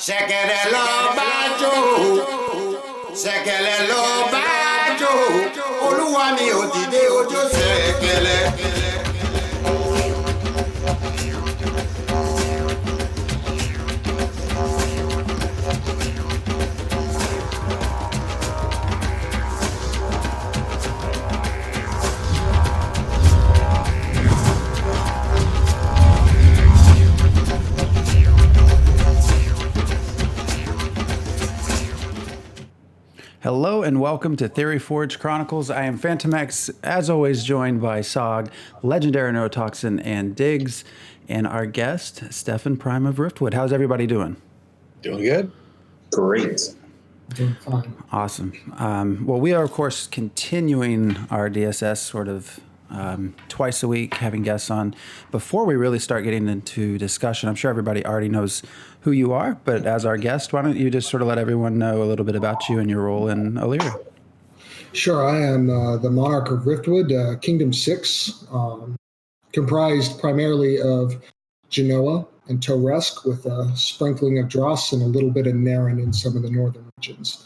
Ṣẹ̀kẹ̀rẹ̀ lọ bá jó, ṣẹ̀kẹ̀rẹ̀ lọ bá jó, olúwa mi ò dìde ojó ṣẹ̀kẹ̀rẹ̀. Hello and welcome to Theoryforge Chronicles. I am Phantom X, as always joined by Sog, Legendary Neurotoxin, and Diggs, and our guest, Stephan Prime of Riftwood. How's everybody doing? Doing good. Great. Doing fine. Awesome. Well, we are, of course, continuing our DSS sort of twice a week, having guests on. Before we really start getting into discussion, I'm sure everybody already knows who you are, but as our guest, why don't you just sort of let everyone know a little bit about you and your role in Illyria? Sure, I am the Monarch of Riftwood, Kingdom 6, comprised primarily of Genoa and Toresk, with a sprinkling of Dross and a little bit of Naren in some of the northern regions.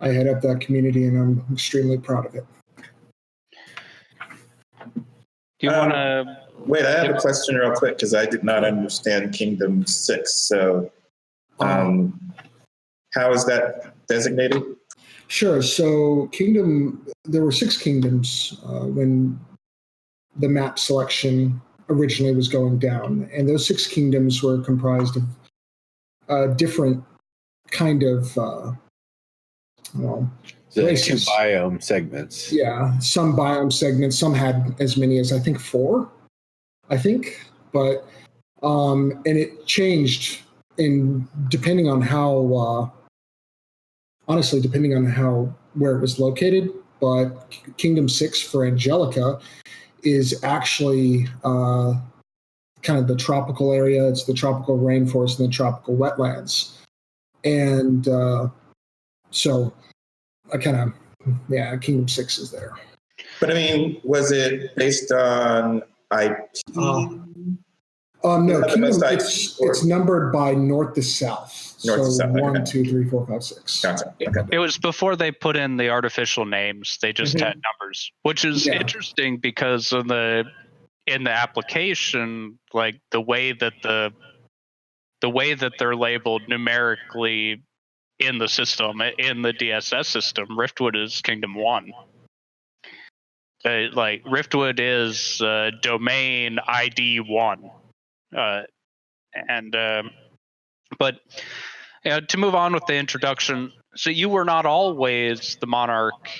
I head up that community, and I'm extremely proud of it. Do you want to... Wait, I have a question real quick, because I did not understand Kingdom 6. So how is that designated? Sure. So there were 6 kingdoms when the map selection originally was going down. And those 6 kingdoms were comprised of different kind of races. 2 biome segments. Yeah, some biome segments. Some had as many as, I think, 4. But and it changed depending on how where it was located. But Kingdom 6 for Angelica is actually kind of the tropical area. It's the tropical rainforest and the tropical wetlands. And so Kingdom 6 is there. But I mean, was it based on IP? No, Kingdom, it's numbered by north to south. North to south. 1, 2, 3, 4, 5, 6. Gotcha. Okay. It was before they put in the artificial names. They just had numbers, which is interesting because in the application, like the way that they're labeled numerically in the system, in the DSS system, Riftwood is Kingdom 1. Like Riftwood is domain ID 1. But to move on with the introduction, so you were not always the monarch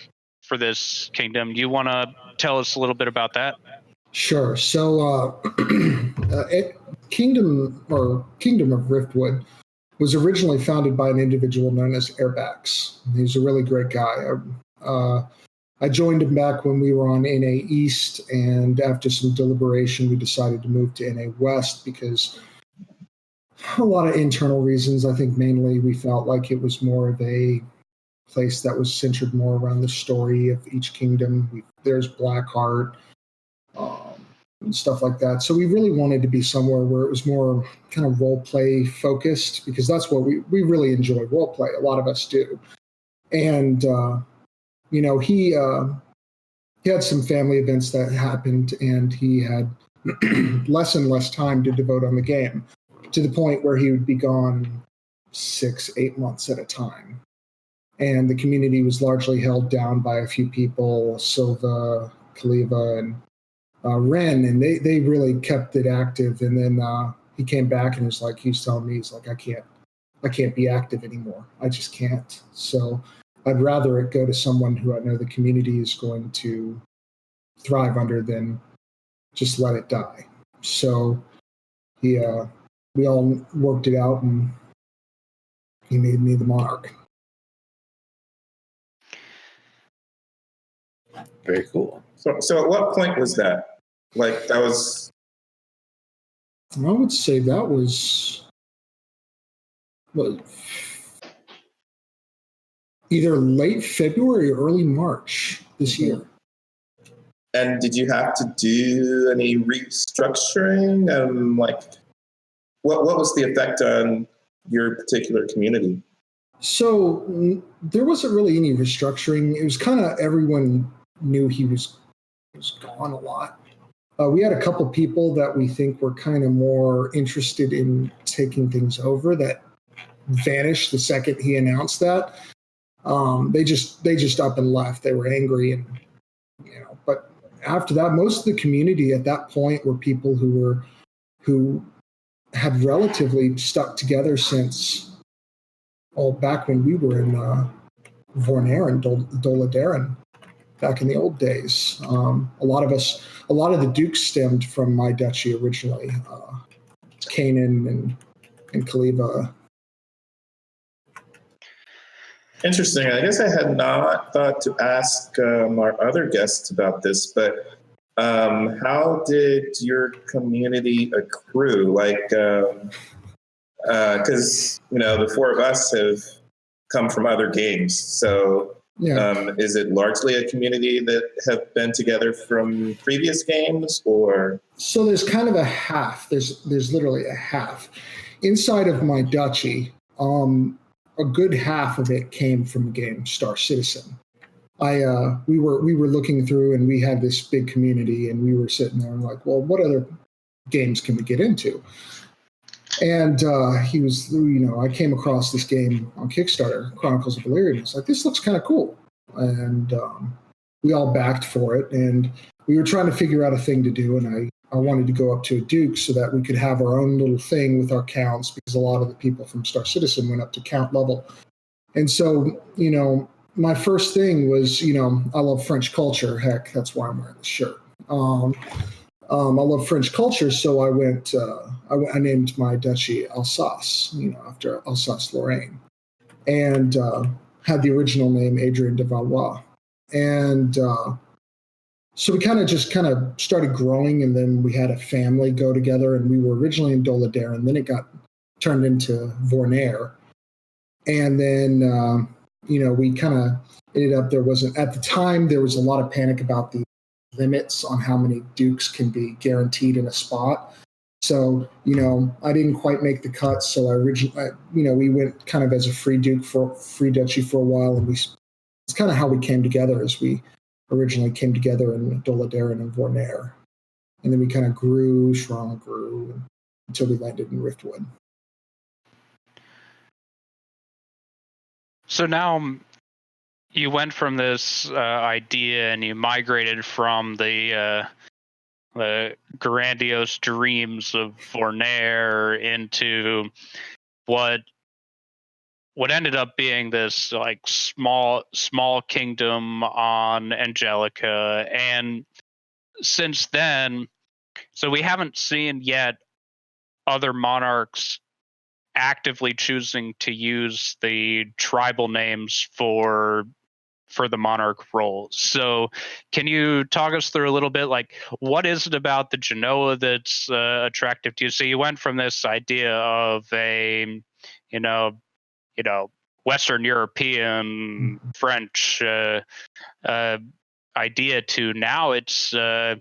for this kingdom. Do you want to tell us a little bit about that? Sure. So Kingdom of Riftwood was originally founded by an individual known as Airbax. He's a really great guy. I joined him back when we were on NA East, and after some deliberation, we decided to move to NA West because a lot of internal reasons. I think mainly we felt like it was more of a place that was centered more around the story of each kingdom. There's Blackheart and stuff like that. So we really wanted to be somewhere where it was more kind of role play focused, because that's what we really enjoy, role play. A lot of us do. And he had some family events that happened, and he had less and less time to devote on the game, to the point where he would be gone 6-8 months at a time. And the community was largely held down by a few people, Silva, Kaliva, and Ren, and they really kept it active. And then he came back and he's telling me, I can't be active anymore. I just can't. So I'd rather it go to someone who I know the community is going to thrive under than just let it die. So we all worked it out, and he made me the monarch. Very cool. So at what point was that? Like, that was... I would say that was... either late February or early March this year. And did you have to do any restructuring? what was the effect on your particular community? So there wasn't really any restructuring. It was kind of everyone knew he was gone a lot. We had a couple people that we think were kind of more interested in taking things over that vanished the second he announced that. They just up and left. They were angry, and But after that, most of the community at that point were people who had relatively stuck together since back when we were in Vornair and Doladeran back in the old days. A lot of the dukes stemmed from my duchy originally. Kanan and Kaliva. Interesting. I guess I had not thought to ask our other guests about this, but how did your community accrue? Like, because the four of us have come from other games, so is it largely a community that have been together from previous games, or? So there's kind of a half. There's literally a half inside of my duchy. A good half of it came from the game Star Citizen. We were looking through, and we had this big community, and we were sitting there and like, well, what other games can we get into? And I came across this game on Kickstarter, Chronicles of Valyria. I was like, this looks kind of cool, and we all backed for it, and we were trying to figure out a thing to do, and I wanted to go up to a Duke so that we could have our own little thing with our counts, because a lot of the people from Star Citizen went up to count level. And so, my first thing was, I love French culture. Heck, that's why I'm wearing this shirt. I love French culture, so I named my duchy Alsace, after Alsace-Lorraine, and had the original name Adrien de Valois. And so we kind of started growing, and then we had a family go together, and we were originally in Doladeran, and then it got turned into Vornair. And then, we kind of ended up, at the time, there was a lot of panic about the limits on how many dukes can be guaranteed in a spot. So, I didn't quite make the cut. So we went kind of as a free duchy for a while. And it's kind of how we came together, as we originally came together in Doladeran and Vornair. And then we kind of grew until we landed in Riftwood. So now you went from this idea, and you migrated from the grandiose dreams of Vornair into what ended up being this like small kingdom on Angelica. And since then, so we haven't seen yet other monarchs actively choosing to use the tribal names for the monarch role. So can you talk us through a little bit, like, what is it about the Genoa that's attractive to you? So you went from this idea of a Western European French idea to now it's that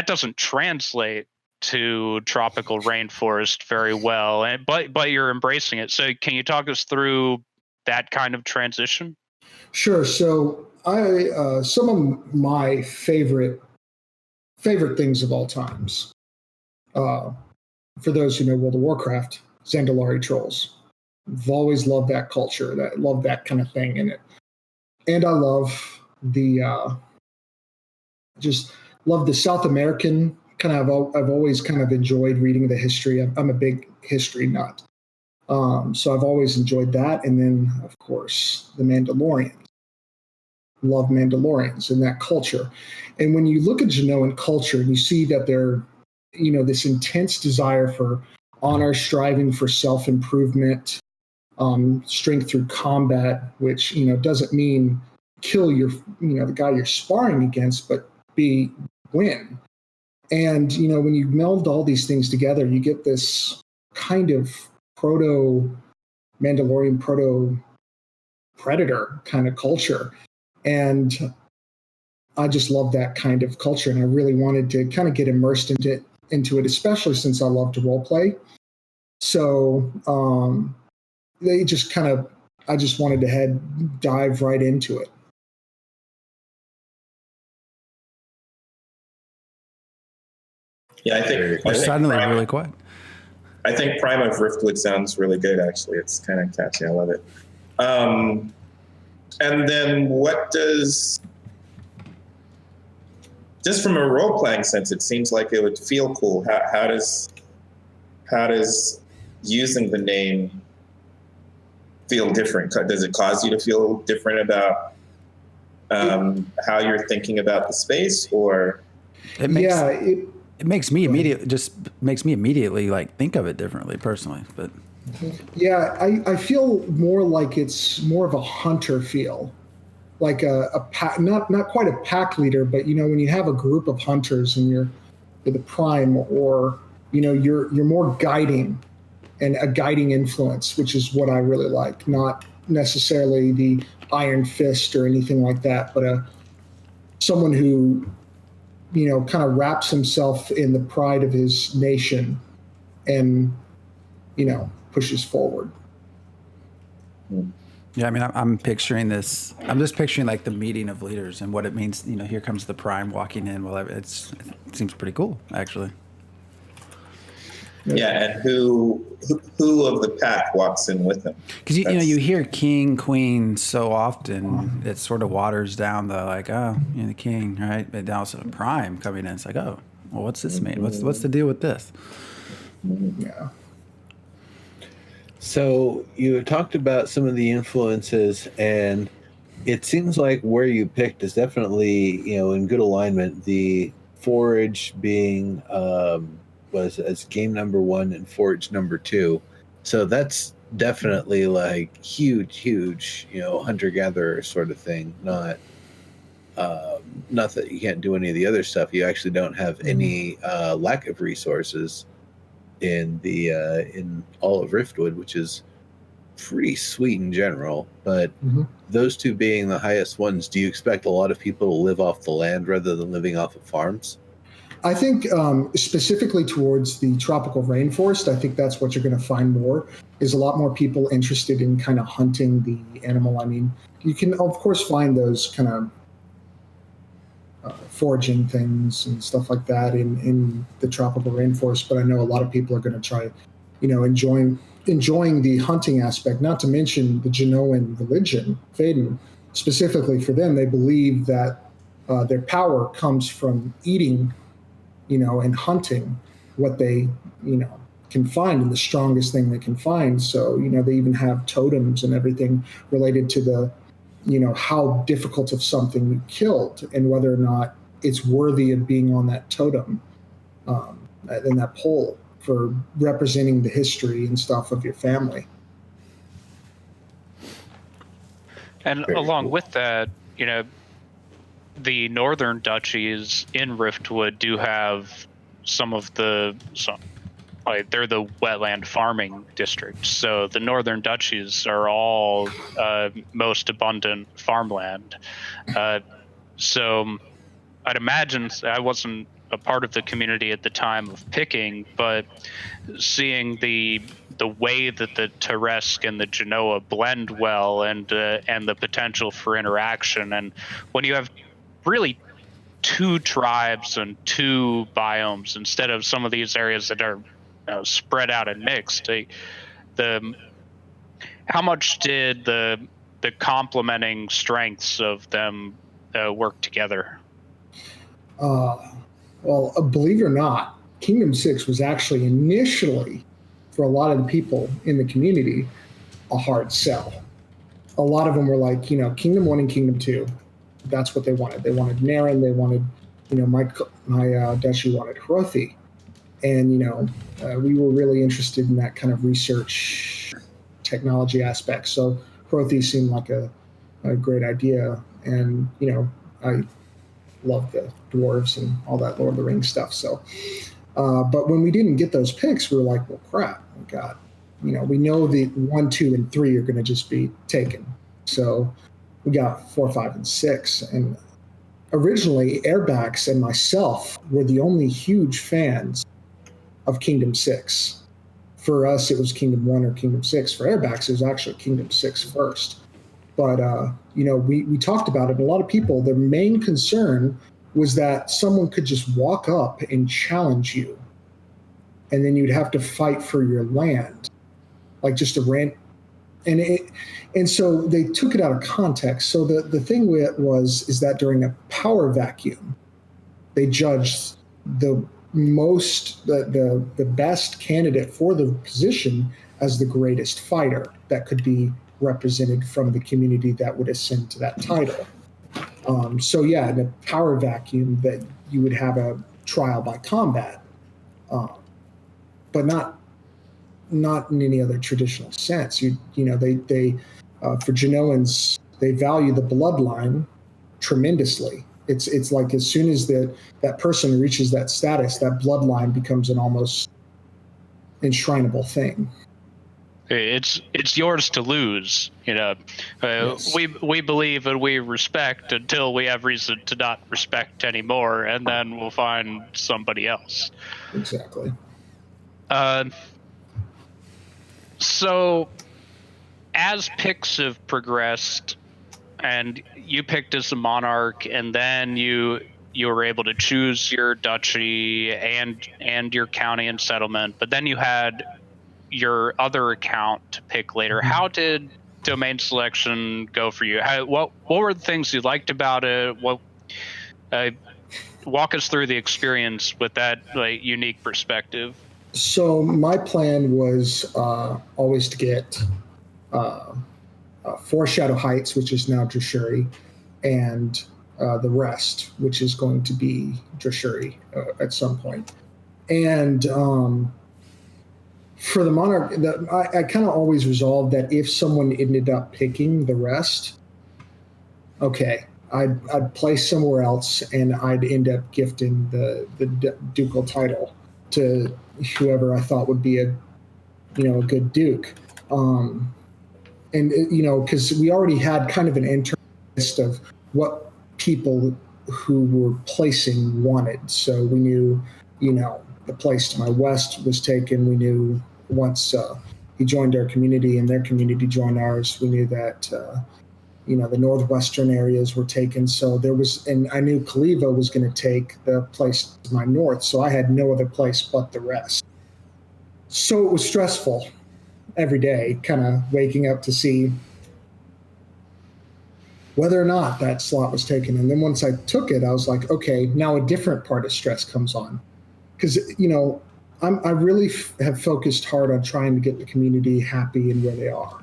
doesn't translate to tropical rainforest very well, but you're embracing it. So can you talk us through that kind of transition? Sure. So some of my favorite things of all times, for those who know World of Warcraft, Zandalari trolls. I've always loved that culture. Love that kind of thing in it, and I love just love the South American kind of. I've always kind of enjoyed reading the history. I'm a big history nut, so I've always enjoyed that. And then, of course, the Mandalorians. Love Mandalorians and that culture. And when you look at Genoan culture and you see that they're, this intense desire for honor, striving for self-improvement, strength through combat, which, doesn't mean kill the guy you're sparring against, but win. And, when you meld all these things together, you get this kind of proto-Mandalorian, proto-predator kind of culture. And I just love that kind of culture, and I really wanted to kind of get immersed into it, especially since I love to role play. So they just kind of, I just wanted to dive right into it. Yeah, I think Suddenly really quiet. I think Prime of Riftwood sounds really good. Actually, it's kind of catchy. I love it. And then, what does, just from a role playing sense, it seems like it would feel cool. How does using the name feel different? Does it cause you to feel different about how you're thinking about the space, or? It makes me immediately like think of it differently personally, but yeah, I feel more like it's more of a hunter feel, like a pack, not quite a pack leader, but when you have a group of hunters and you're the prime, or you're more guiding, and a guiding influence, which is what I really like. Not necessarily the iron fist or anything like that, but someone who kind of wraps himself in the pride of his nation and pushes forward. yeah, I mean, I'm picturing this. I'm just picturing like the meeting of leaders and what it means. Here comes the prime walking in. Well, it seems pretty cool, actually. Yeah, and who of the pack walks in with him? Because you hear king, queen so often, it sort of waters down the like, oh, the king, right? But then also prime coming in. It's like, oh, well, what's this mean? What's the deal with this? Yeah. So you talked about some of the influences, and it seems like where you picked is definitely, in good alignment. The Forge being was as game number 1 and Forge number 2. So that's definitely like huge, hunter-gatherer sort of thing. Not that you can't do any of the other stuff. You actually don't have any lack of resources in all of Riftwood, which is pretty sweet in general. But those two being the highest ones, do you expect a lot of people to live off the land rather than living off of farms? I think specifically towards the tropical rainforest, I think that's what you're going to find more, is a lot more people interested in kind of hunting the animal. I mean, you can, of course, find those kind of foraging things and stuff like that in the tropical rainforest, but I know a lot of people are going to try, enjoying the hunting aspect, not to mention the Genoan religion, Faden. Specifically for them, they believe that their power comes from eating and hunting what they, can find, and the strongest thing they can find. So, they even have totems and everything related to the, how difficult of something you killed and whether or not it's worthy of being on that totem, and that pole for representing the history and stuff of your family. And Very along cool. with that, the northern duchies in Riftwood do have they're the wetland farming district. So the northern duchies are all most abundant farmland. So I'd imagine, I wasn't a part of the community at the time of picking, but seeing the way that the Teresk and the Genoa blend well, and the potential for interaction, and when you have really 2 tribes and 2 biomes instead of some of these areas that are spread out and mixed, how much did the complementing strengths of them work together? Well, believe it or not, Kingdom 6 was actually initially, for a lot of the people in the community, a hard sell. A lot of them were like, Kingdom 1 and Kingdom 2, that's what they wanted. They wanted Naren, they wanted, my duchy wanted Hrothi. And, we were really interested in that kind of research technology aspect. So Hrothi seemed like a great idea. And, I love the dwarves and all that Lord of the Rings stuff. So, but when we didn't get those picks, we were like, well, crap, oh God. We know the 1, 2, and 3 are going to just be taken. So we got 4, 5, and 6. And originally, Airbacks and myself were the only huge fans of Kingdom 6 For us, it was Kingdom 1 or Kingdom 6. For Airbacks, it was actually Kingdom 6 first. But, we talked about it. And a lot of people, their main concern was that someone could just walk up and challenge you. And then you'd have to fight for your land. Like just a rant. And so they took it out of context. So the thing is that during a power vacuum, they judged the best candidate for the position as the greatest fighter that could be represented from the community that would ascend to that title. In a power vacuum, that you would have a trial by combat, but not in any other traditional sense. They for Genoans, they value the bloodline tremendously. It's like as soon as that person reaches that status, that bloodline becomes an almost enshrinable thing. It's yours to lose. Yes. We believe and we respect until we have reason to not respect anymore, and then we'll find somebody else. Exactly. So, as picks have progressed, and you picked as the monarch, and then you were able to choose your duchy and your county and settlement, but then you had your other account to pick later. How did domain selection go for you? What were the things you liked about it? Walk us through the experience with that unique perspective. So my plan was always to get 4 Shadow Heights, which is now Drashuri, and the rest, which is going to be Drashuri at some point. And for the monarch, I kind of always resolved that if someone ended up picking the rest, okay, I'd place somewhere else, and I'd end up gifting the ducal title to whoever I thought would be a good duke. Because we already had kind of an internal list of what people who were placing wanted. So we knew, the place to my west was taken. We knew once he joined our community and their community joined ours, we knew that, the northwestern areas were taken. So and I knew Kaliva was going to take the place to my north. So I had no other place but the rest. So it was stressful every day, kind of waking up to see whether or not that slot was taken. And then once I took it, I was like, okay, now a different part of stress comes on. Because, I really have focused hard on trying to get the community happy in where they are.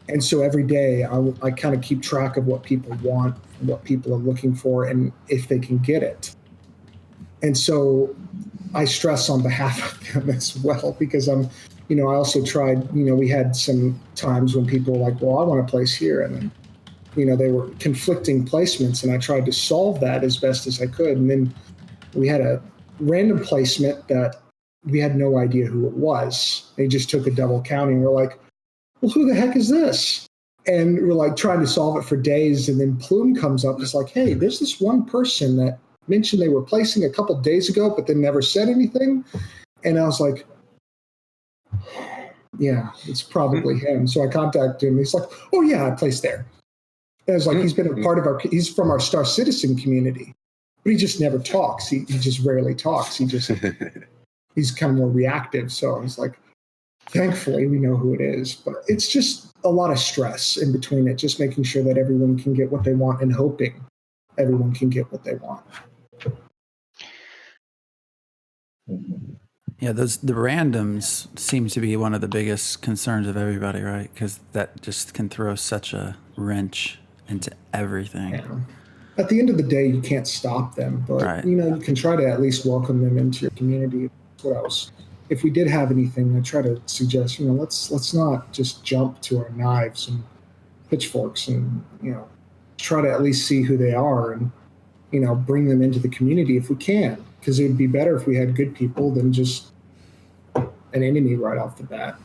And so every day I kind of keep track of what people want, and what people are looking for, and if they can get it. And so I stress on behalf of them as well, because I also tried, we had some times when people were like, well, I want to place here. And then, they were conflicting placements, and I tried to solve that as best as I could. And then we had a random placement that we had no idea who it was. They just took a double counting. We're like, well, who the heck is this? And we're like trying to solve it for days. And then Plume comes up. It's like, hey, there's this one person that mentioned they were placing a couple days ago, but they never said anything. And I was like, yeah, it's probably him. So I contacted him. He's like, oh yeah, I placed there. And I was like, he's been a part of he's from our Star Citizen community, but he just never talks. He just rarely talks. He's kind of more reactive. So I was like, thankfully we know who it is, but it's just a lot of stress in between it, just making sure that everyone can get what they want and hoping everyone can get what they want. Yeah, the randoms seem to be one of the biggest concerns of everybody, right? Because that just can throw such a wrench into everything. Yeah. At the end of the day, you can't stop them, but right. You can try to at least welcome them into your community. That's what else? If we did have anything, I try to suggest, let's not just jump to our knives and pitchforks, and try to at least see who they are, and bring them into the community if we can, because it would be better if we had good people than just an enemy right off the bat.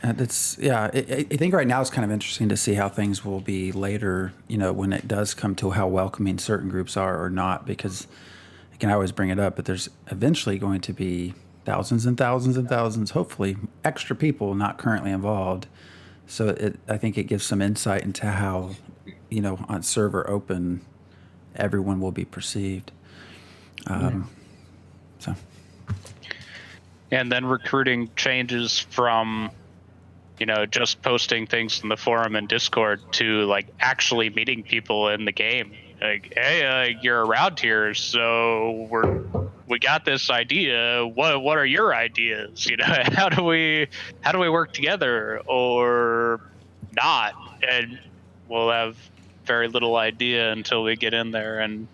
I think right now it's kind of interesting to see how things will be later, when it does come to how welcoming certain groups are or not, because again, I always bring it up, but there's eventually going to be thousands and thousands and thousands, hopefully extra people not currently involved. So I think it gives some insight into how, on server open, everyone will be perceived. So. And then recruiting changes from, just posting things in the forum and Discord to like actually meeting people in the game. Like, hey, you're around here, so we got this idea. What are your ideas? How do we work together or not? And we'll have very little idea until we get in there and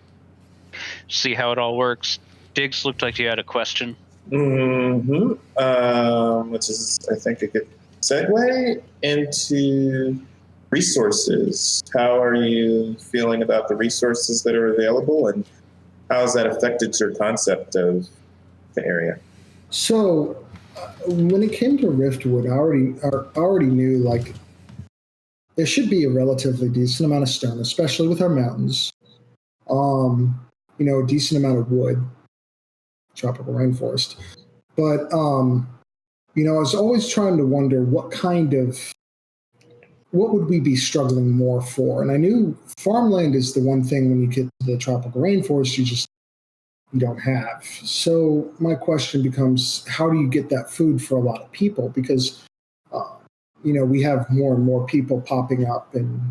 see how it all works. Diggs looked like you had a question. Which is, I think, a good segue into resources. How are you feeling about the resources that are available, and how has that affected your concept of the area? So, when it came to Riftwood, I already knew like there should be a relatively decent amount of stone, especially with our mountains. A decent amount of wood, tropical rainforest. But I was always trying to wonder what would we be struggling more for? And I knew farmland is the one thing when you get to the tropical rainforest, you don't have. So my question becomes, how do you get that food for a lot of people? Because, we have more and more people popping up and,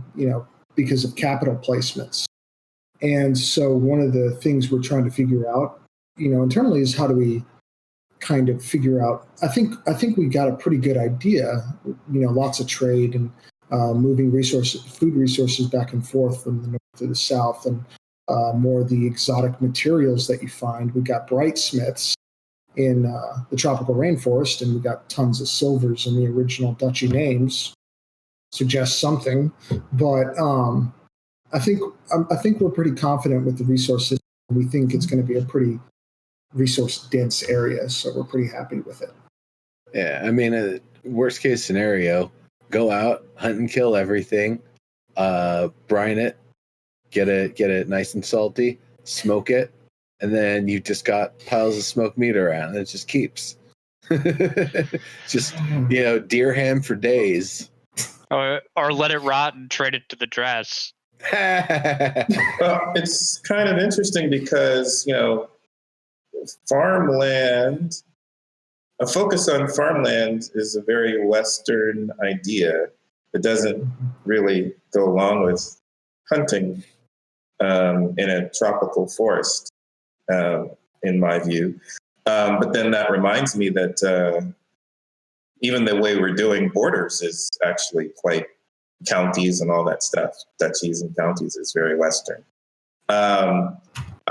because of capital placements. And so one of the things we're trying to figure out, internally is how do we kind of figure out, I think we got a pretty good idea, lots of trade and moving food resources back and forth from the north to the south, and more of the exotic materials that you find. We got bright smiths in the tropical rainforest, and we got tons of silvers, and the original duchy names suggest something. But I think we're pretty confident with the resources. We think it's going to be a pretty resource dense area, so we're pretty happy with it. Yeah, I mean, worst case scenario, go out, hunt and kill everything, brine it, get it nice and salty, smoke it, and then you just got piles of smoked meat around, and it just keeps. Just deer ham for days. Or let it rot and trade it to the dress. Well, it's kind of interesting because farmland, a focus on farmland is a very Western idea. It doesn't really go along with hunting in a tropical forest, in my view. But then that reminds me that even the way we're doing borders is actually quite counties and all that stuff. Duchies and counties is very Western.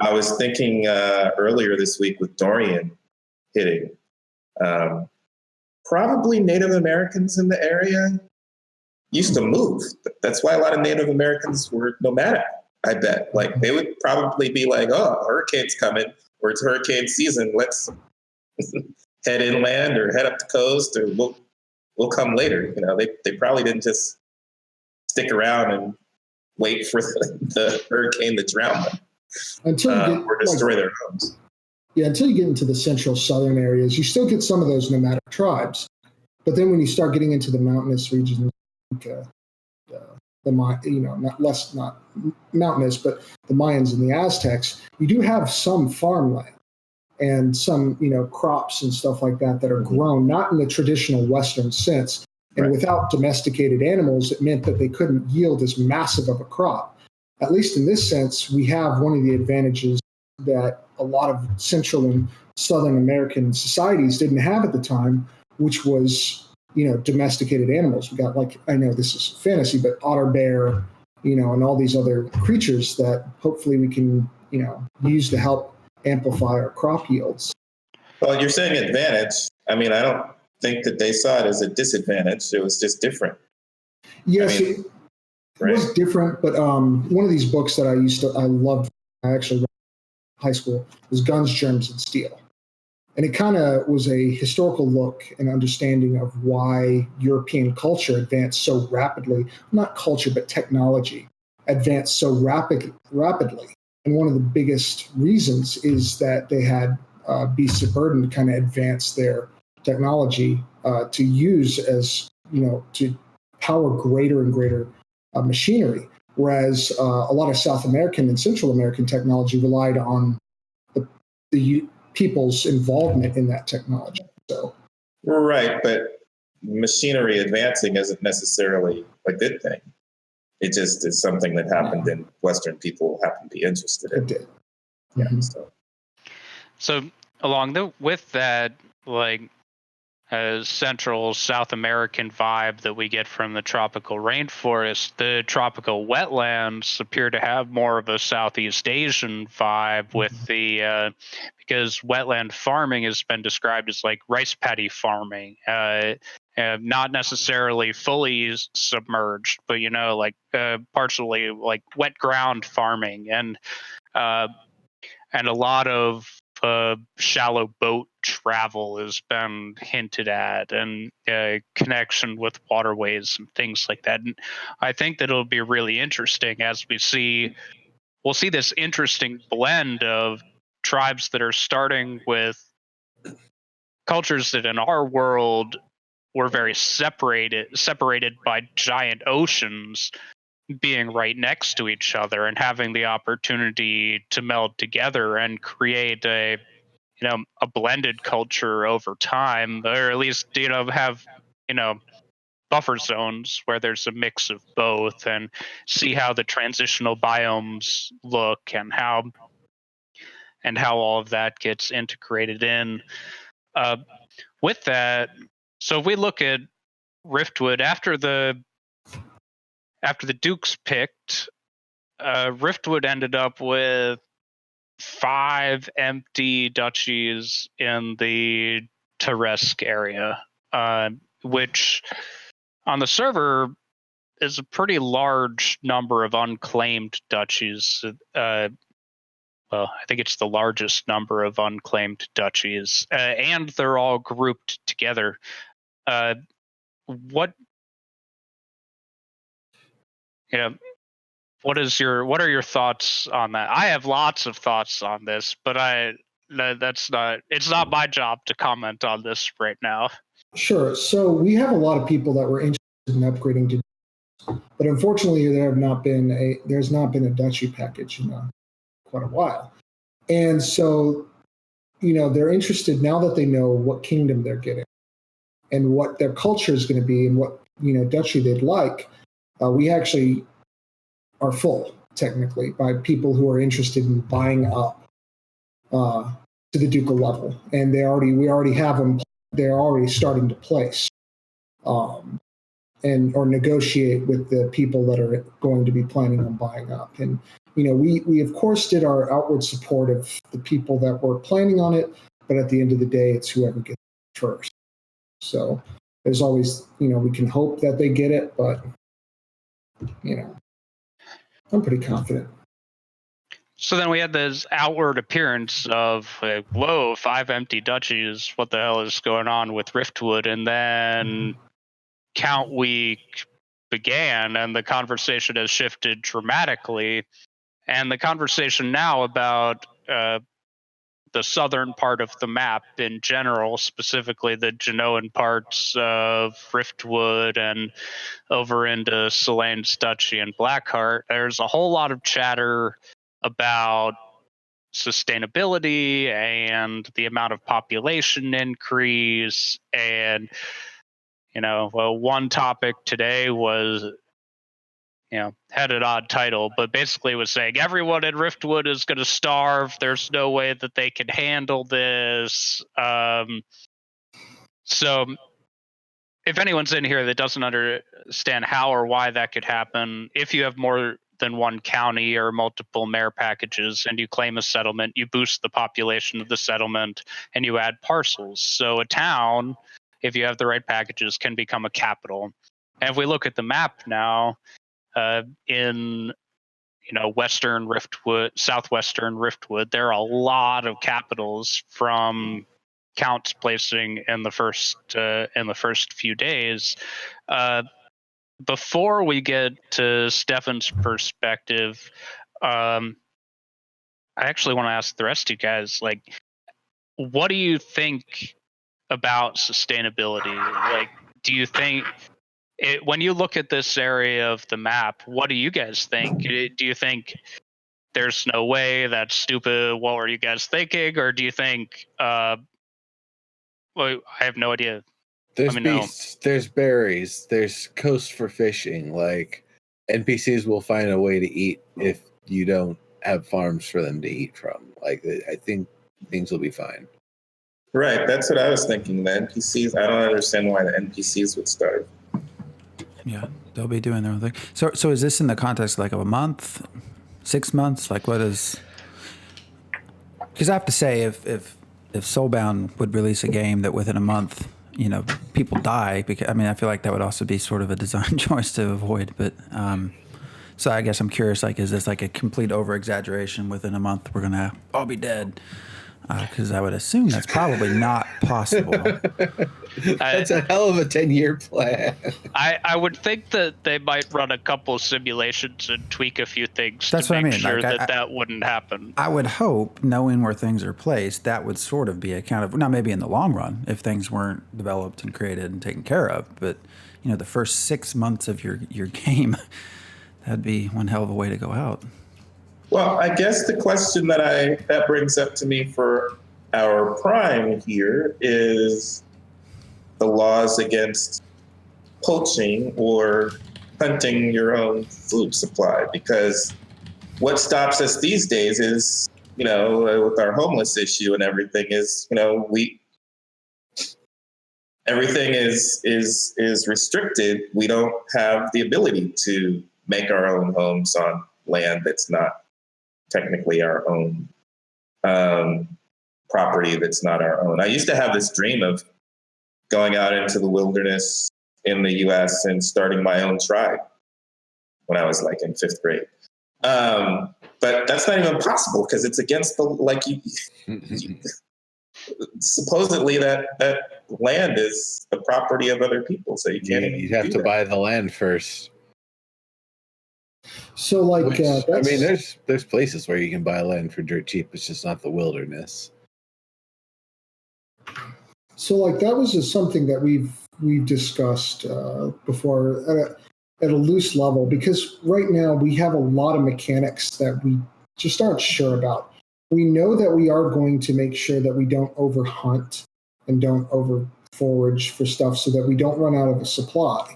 I was thinking earlier this week with Dorian hitting, probably Native Americans in the area used to move. That's why a lot of Native Americans were nomadic, I bet. Like they would probably be like, oh, hurricane's coming, or it's hurricane season. Let's head inland or head up the coast, or we'll come later. They probably didn't just stick around and wait for the hurricane to drown them. Or destroy their homes. Yeah, until you get into the central southern areas, you still get some of those nomadic tribes. But then when you start getting into the mountainous regions, not mountainous, but the Mayans and the Aztecs, you do have some farmland and some crops and stuff like that are grown, not in the traditional Western sense. And without domesticated animals, it meant that they couldn't yield as massive of a crop. At least in this sense, we have one of the advantages that a lot of Central and Southern American societies didn't have at the time, which was, domesticated animals. We got, like, I know this is fantasy, but otter bear, and all these other creatures that hopefully we can, use to help amplify our crop yields. Well, you're saying advantage. I mean, I don't think that they saw it as a disadvantage. It was just different. Yes, it was different, but one of these books that I loved, I actually read in high school, was Guns, Germs, and Steel. And it kind of was a historical look and understanding of why European culture advanced so rapidly, not culture, but technology advanced so rapidly. And one of the biggest reasons is that they had beasts of burden to kind of advance their technology to use as, to power greater and greater machinery. Whereas a lot of South American and Central American technology relied on the people's involvement in that technology. So, right, but machinery advancing isn't necessarily a good thing. It just is something that happened, and Western people happen to be interested in. it did. Yeah. Mhm. So along with that, like Central South American vibe that we get from the tropical rainforest, the tropical wetlands appear to have more of a Southeast Asian vibe with the because wetland farming has been described as like rice paddy farming, not necessarily fully submerged, but like partially like wet ground farming, and a lot of shallow boat travel has been hinted at, and connection with waterways and things like that. And I think that it'll be really interesting as we'll see this interesting blend of tribes that are starting with cultures that in our world were very separated by giant oceans, being right next to each other and having the opportunity to meld together and create a blended culture over time, or at least have buffer zones where there's a mix of both, and see how the transitional biomes look, and how all of that gets integrated in. With that, so if we look at Riftwood after the Dukes picked, Riftwood ended up with 5 empty duchies in the Teresk area, which on the server is a pretty large number of unclaimed duchies. Well, I think it's the largest number of unclaimed duchies, and they're all grouped together. What what are your thoughts on that? I have lots of thoughts on this, but it's not my job to comment on this right now. Sure. So we have a lot of people that were interested in upgrading to, but unfortunately, there's not been a duchy package in quite a while, and so they're interested now that they know what kingdom they're getting and what their culture is going to be and what duchy they'd like. We actually are full technically by people who are interested in buying up to the ducal level, and we already have them. They're already starting to place and or negotiate with the people that are going to be planning on buying up. And we of course did our outward support of the people that were planning on it, but at the end of the day, it's whoever gets it first. So there's always we can hope that they get it, but I'm pretty confident. So then we had this outward appearance of like, whoa, 5 empty duchies. What the hell is going on with Riftwood? And then Count Week began, and the conversation has shifted dramatically. And the conversation now about the southern part of the map in general, specifically the Genoan parts of Riftwood and over into Selene's Duchy and Blackheart, there's a whole lot of chatter about sustainability and the amount of population increase. And one topic today was had an odd title, but basically was saying everyone in Riftwood is going to starve. There's no way that they can handle this. So if anyone's in here that doesn't understand how or why that could happen, if you have more than one county or multiple mayor packages and you claim a settlement, you boost the population of the settlement and you add parcels. So a town, if you have the right packages, can become a capital. And if we look at the map now, in western Riftwood, southwestern Riftwood, there are a lot of capitals from counts placing in the first few days. Before we get to Stephan's perspective, I actually want to ask the rest of you guys, like, what do you think about sustainability? Like, do you think when you look at this area of the map, what do you guys think? Do you think there's no way, that's stupid, what were you guys thinking? Or do you think, well, I have no idea. There's Let me know. beasts, there's berries, there's coasts for fishing. Like, NPCs will find a way to eat if you don't have farms for them to eat from. Like, I think things will be fine. Right, that's what I was thinking. The NPCs, I don't understand why the NPCs would starve. Yeah, they'll be doing their own thing. So is this in the context of a month, 6 months? Like, what is? Because I have to say, if Soulbound would release a game that within a month, people die, because I feel like that would also be sort of a design choice to avoid. But so I guess I'm curious, is this a complete over exaggeration? Within a month, we're gonna all be dead. Because I would assume that's probably not possible. That's a hell of a 10-year plan. I would think that they might run a couple simulations and tweak a few things That's to what I make mean. sure that wouldn't happen. I would hope, knowing where things are placed, that would sort of be accounted for. Now, maybe in the long run, if things weren't developed and created and taken care of. But, the first 6 months of your game, that'd be one hell of a way to go out. Well, I guess the question that brings up to me for our prime here is the laws against poaching or hunting your own food supply. Because what stops us these days is, with our homeless issue and everything is, everything is restricted. We don't have the ability to make our own homes on land that's not technically our own, property that's not our own. I used to have this dream of going out into the wilderness in the US and starting my own tribe when I was in 5th grade. But that's not even possible because it's against supposedly that land is the property of other people. So you can't even You'd have to buy the land first. So there's places where you can buy land for dirt cheap. It's just not the wilderness. So that was just something that we've discussed before at a loose level, because right now we have a lot of mechanics that we just aren't sure about. We know that we are going to make sure that we don't over hunt and don't over forage for stuff so that we don't run out of a supply.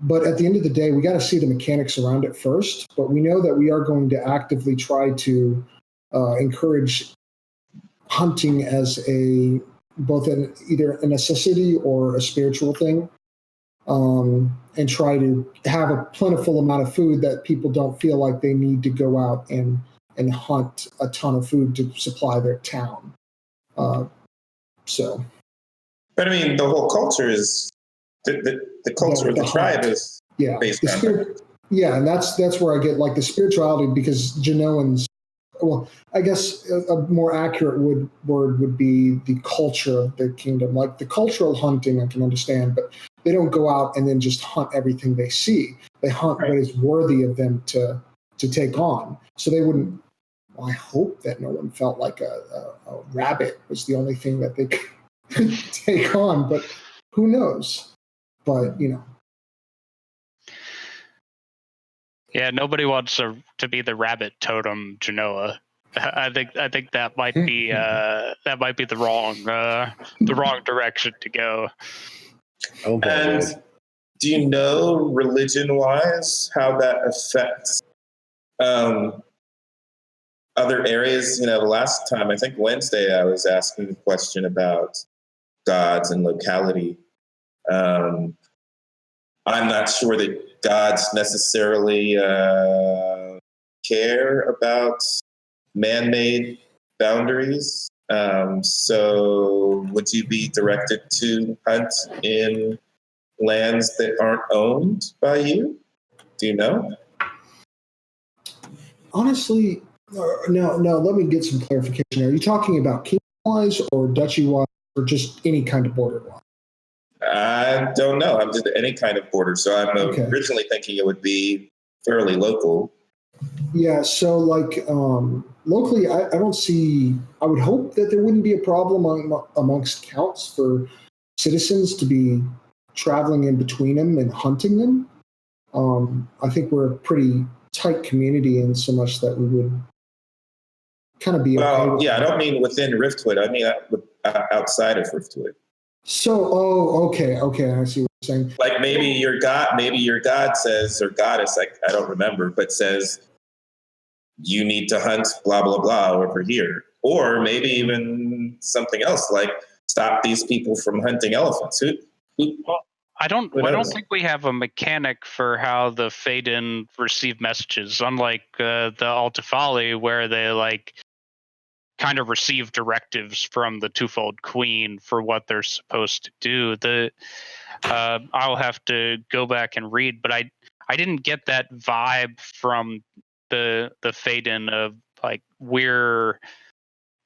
But at the end of the day, we got to see the mechanics around it first. But we know that we are going to actively try to encourage hunting as both either a necessity or a spiritual thing, and try to have a plentiful amount of food that people don't feel like they need to go out and hunt a ton of food to supply their town. But the whole culture is the culture of the tribe is based on that. Yeah, and that's where I get the spirituality, because Genoans, well, I guess a more accurate word would be the culture of the kingdom. The cultural hunting I can understand, but they don't go out and then just hunt everything they see. They hunt what is worthy of them to take on. So they wouldn't. Well, I hope that no one felt like a rabbit was the only thing that they could take on, but who knows? But yeah, nobody wants to be the rabbit totem Genoa. I think that might be the wrong direction to go. Oh, and do you know, religion-wise, how that affects other areas? The last time, I think Wednesday, I was asking a question about gods and locality. I'm not sure that gods necessarily care about man-made boundaries. So would you be directed to hunt in lands that aren't owned by you? Do you know? Honestly, no, let me get some clarification. Are you talking about kingdom-wise or duchy-wise or just any kind of border-wise? I don't know. I'm just any kind of border. So I'm originally thinking it would be fairly local. Yeah, so like locally, I don't see. I would hope that there wouldn't be a problem amongst counts for citizens to be traveling in between them and hunting them. I think we're a pretty tight community in so much that we would kind of be okay Well, with yeah, I that. don't mean within Riftwood. I mean outside of Riftwood. So, okay, I see what you're saying. Like maybe your god says, or goddess, I don't remember, but says you need to hunt blah blah blah over here, or maybe even something else like stop these people from hunting elephants. Well, I don't Who knows? think we have a mechanic for how the Faden receive messages, unlike the Altafali, where they like kind of receive directives from the twofold queen for what they're supposed to do. I'll have to go back and read, but I didn't get that vibe from the Faden of like we're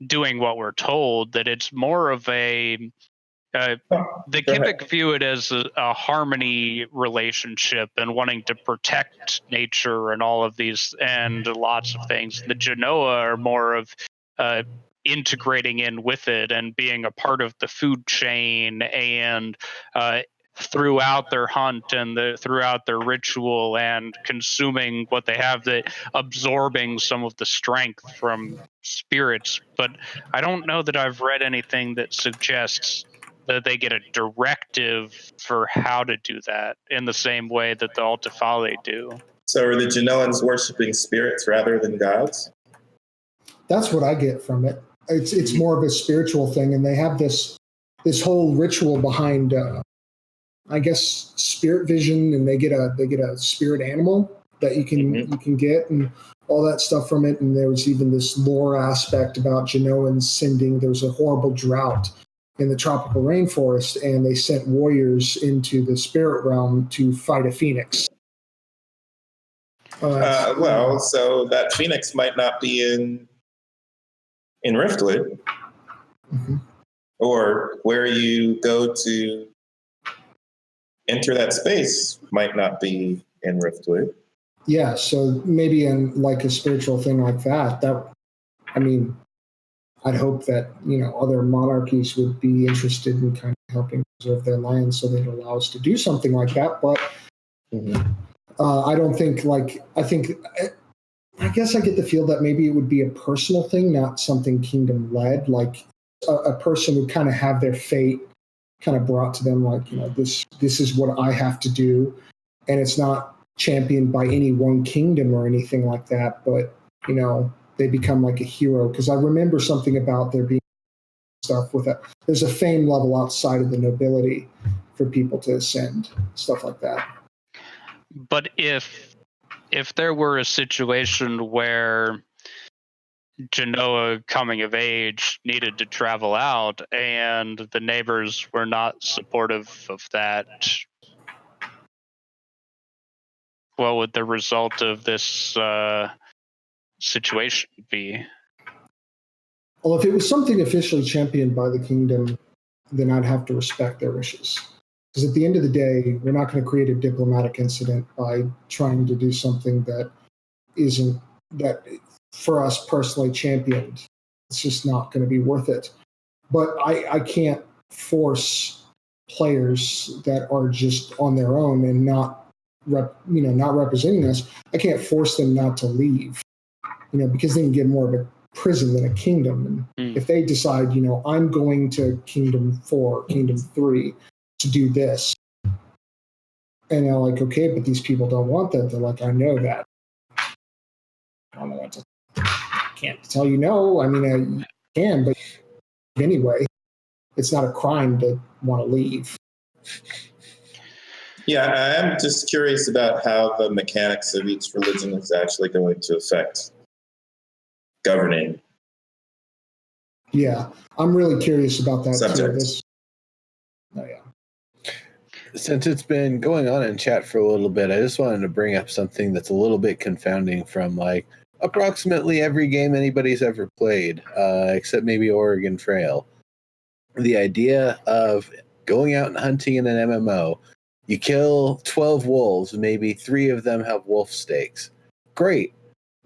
doing what we're told. That it's more of a the Go ahead. Kipik view it as a harmony relationship and wanting to protect nature and all of these and lots of things. The Genoa are more of integrating in with it and being a part of the food chain and throughout their hunt and throughout their ritual and consuming what they have, that absorbing some of the strength from spirits. But I don't know that I've read anything that suggests that they get a directive for how to do that in the same way that the Altafali do. So are the Genoans worshiping spirits rather than gods? That's what I get from it. It's more of a spiritual thing, and they have this whole ritual behind, I guess, spirit vision, and they get a spirit animal that you can get and all that stuff from it. And there was even this lore aspect about Genoans sending. There was a horrible drought in the tropical rainforest, and they sent warriors into the spirit realm to fight a phoenix. Well, so that phoenix might not be in Riftwood, or where you go to enter that space might not be in Riftwood. Yeah, so maybe in like a spiritual thing like that. I mean, I'd hope that other monarchies would be interested in kind of helping preserve their land, so they'd allow us to do something like that. But I don't think I guess I get the feel that maybe it would be a personal thing, not something kingdom led. Like a person would kind of have their fate kind of brought to them, like this is what I have to do, and it's not championed by any one kingdom or anything like that. But they become like a hero, because I remember something about there being stuff with it. There's a fame level outside of the nobility for people to ascend, stuff like that. But if there were a situation where Genoa coming of age needed to travel out and the neighbors were not supportive of that, what would the result of this situation be? Well, if it was something officially championed by the kingdom, then I'd have to respect their wishes. Because at the end of the day, we're not going to create a diplomatic incident by trying to do something that isn't that for us personally championed. It's just not going to be worth it. But I can't force players that are just on their own and not representing us. I can't force them not to leave, because they can get more of a prison than a kingdom. And if they decide, I'm going to Kingdom 4, Kingdom 3 to do this, and they're like, okay, but these people don't want that. They're like, I know that. I don't know what to. I can't tell you no. I mean, I can, but anyway, it's not a crime to want to leave. Yeah, I am just curious about how the mechanics of each religion is actually going to affect governing. Yeah, I'm really curious about that Subjects. too. Oh yeah. Since it's been going on in chat for a little bit, I just wanted to bring up something that's a little bit confounding from like approximately every game anybody's ever played, except maybe Oregon Trail. The idea of going out and hunting in an MMO, you kill 12 wolves, maybe 3 of them have wolf steaks. Great.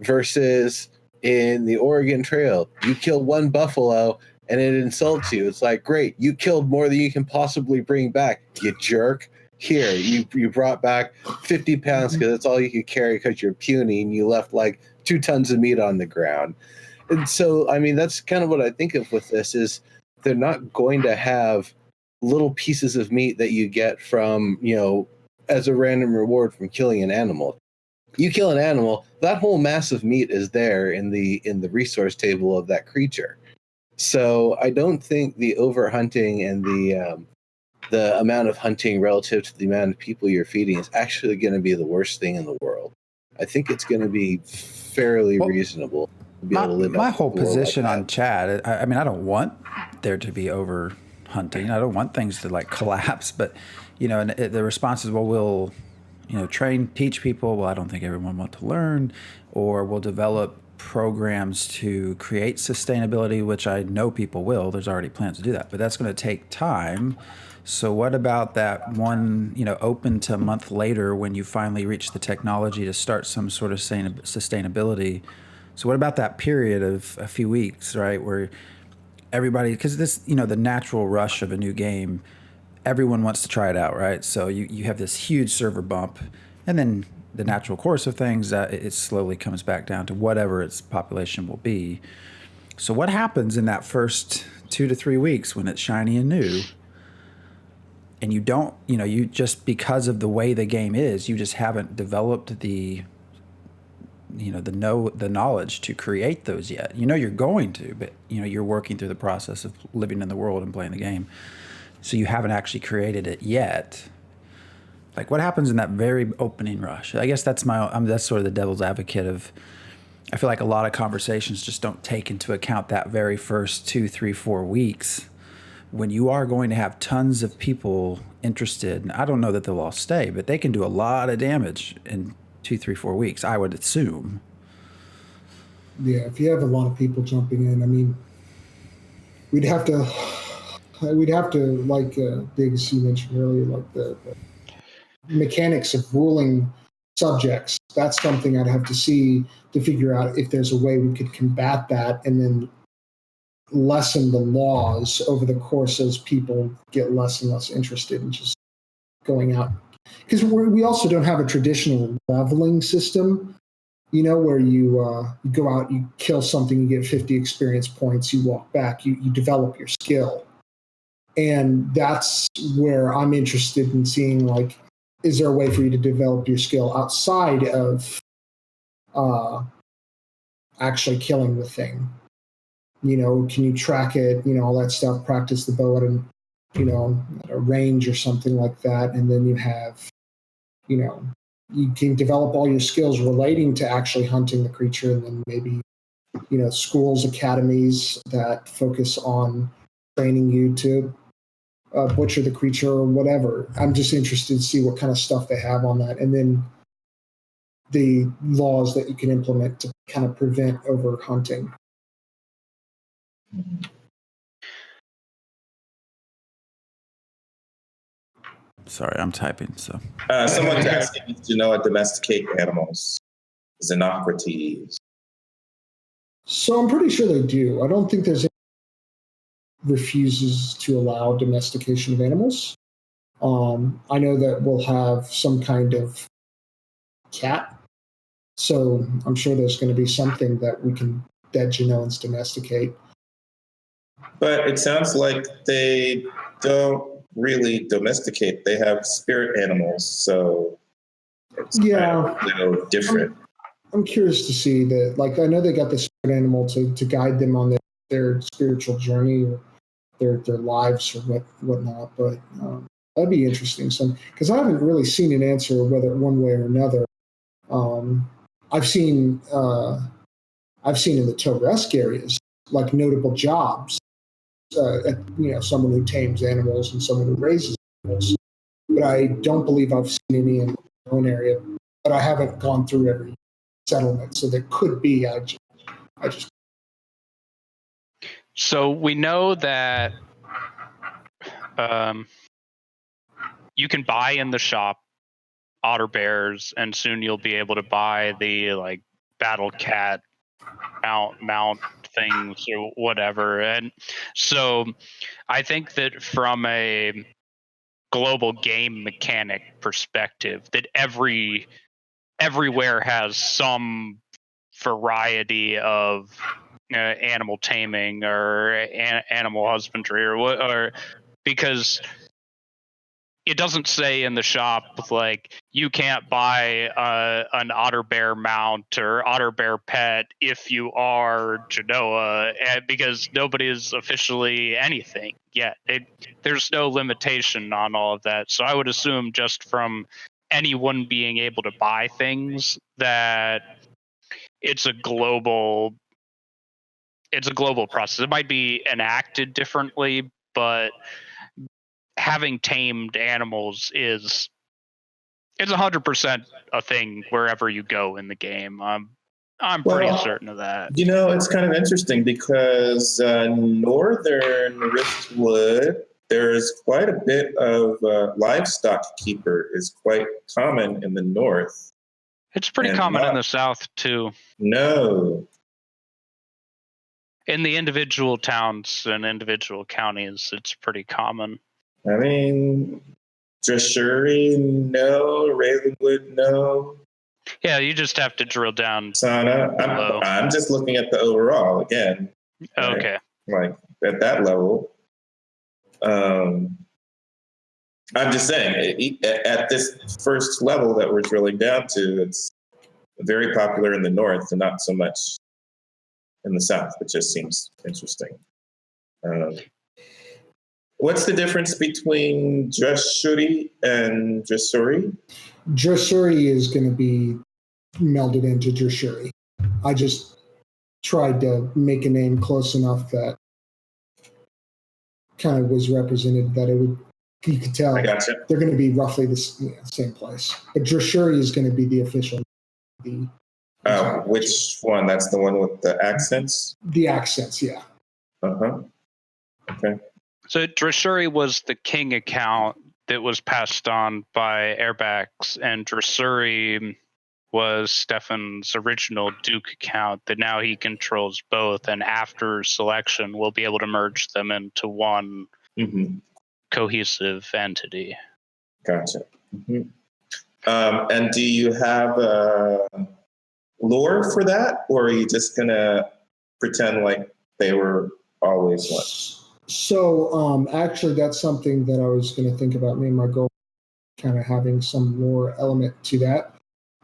versus in the Oregon Trail, you kill one buffalo and it insults you. It's like, great, you killed more than you can possibly bring back, you jerk. Here, you brought back 50 pounds because that's all you could carry because you're puny, and you left like 2 tons of meat on the ground. And so, I mean, that's kind of what I think of with this is they're not going to have little pieces of meat that you get from, as a random reward from killing an animal. You kill an animal, that whole mass of meat is there in the resource table of that creature. So I don't think the overhunting and the amount of hunting relative to the amount of people you're feeding is actually going to be the worst thing in the world. I think it's going to be fairly reasonable to be able to live my out whole in the world position like on that. Chad, I mean, I don't want there to be over hunting. I don't want things to like collapse, but and the response is, well, we'll teach people. Well, I don't think everyone wants to learn, or we'll develop programs to create sustainability, which I know people will. There's already plans to do that, but that's going to take time. So what about that one, open to a month later when you finally reach the technology to start some sort of sustainability? So what about that period of a few weeks, right, where everybody, because this, the natural rush of a new game, everyone wants to try it out, right? So you have this huge server bump, and then the natural course of things, it slowly comes back down to whatever its population will be. So what happens in that first 2 to 3 weeks when it's shiny and new? And you don't, you just, because of the way the game is, you just haven't developed the knowledge to create those yet. You're going to, but you're working through the process of living in the world and playing the game. So you haven't actually created it yet. Like, what happens in that very opening rush? I guess that's that's sort of the devil's advocate of, I feel like a lot of conversations just don't take into account that very first 2, 3, 4 weeks when you are going to have tons of people interested. And I don't know that they'll all stay, but they can do a lot of damage in 2, 3, 4 weeks, I would assume. Yeah, if you have a lot of people jumping in, I mean, we'd have to, like Biggs, you mentioned earlier, like the mechanics of ruling subjects. That's something I'd have to see to figure out if there's a way we could combat that and then lessen the laws over the course as people get less and less interested in just going out. Because we also don't have a traditional leveling system, where you go out, you kill something, you get 50 experience points, you walk back, you develop your skill. And that's where I'm interested in seeing, like, is there a way for you to develop your skill outside of actually killing the thing? Can you track it, all that stuff, practice the bow at a range or something like that. And then you have, you can develop all your skills relating to actually hunting the creature. And then maybe, schools, academies that focus on training you to butcher the creature or whatever. I'm just interested to see what kind of stuff they have on that. And then the laws that you can implement to kind of prevent over hunting. Sorry, I'm typing. So Someone's asking if you know how to domesticate animals, xenocrates. So I'm pretty sure they do. I don't think there's any refuses to allow domestication of animals. I know that we'll have some kind of cat. So I'm sure there's going to be something that Genoans domesticate. But it sounds like they don't really domesticate. They have spirit animals, so it's kind of a little different. I'm curious to see that. Like, I know they got the spirit animal to guide them on their spiritual journey or their lives or whatnot. But that'd be interesting. Because I haven't really seen an answer whether one way or another. I've seen in the Toresk areas like notable jobs. Someone who tames animals and someone who raises animals. But I don't believe I've seen any in my own area. But I haven't gone through every settlement, so there could be. I just. So we know that you can buy in the shop otter bears, and soon you'll be able to buy the battle cat mount things or whatever. And so I think that from a global game mechanic perspective, that everywhere has some variety of animal taming or animal husbandry or because it doesn't say in the shop like you can't buy an otter bear mount or otter bear pet if you are Genoa, because nobody is officially anything yet. There's no limitation on all of that. So I would assume just from anyone being able to buy things that it's a global process. It might be enacted differently, but having tamed animals it's 100% a thing wherever you go in the game. I'm pretty certain of that. It's kind of interesting because northern Riftwood, there's quite a bit of livestock keeper is quite common in the north. It's pretty common in the south too. No. In the individual towns and individual counties, it's pretty common. I mean, Dressuri, no. Ravenwood, no. Yeah, you just have to drill down. Sana, I'm just looking at the overall again. Okay. Like at that level. I'm just saying, at this first level that we're drilling down to, it's very popular in the north and not so much in the south. It just seems interesting. What's the difference between Dressuri and Dressuri? Dressuri is going to be melded into Dressuri. I just tried to make a name close enough that kind of was represented that you could tell they're going to be roughly the same place. But Dressuri is going to be the official. Which one? That's the one with the accents? The accents, yeah. Uh-huh. Okay. So Dressuri was the king account that was passed on by Airbacks, and Dressuri was Stephan's original Duke account that now he controls both, and after selection we'll be able to merge them into one cohesive entity. Gotcha. Mm-hmm. And do you have lore for that, or are you just gonna pretend like they were always one? So actually that's something that I was going to think about. Me and my goal kind of having some lore element to that.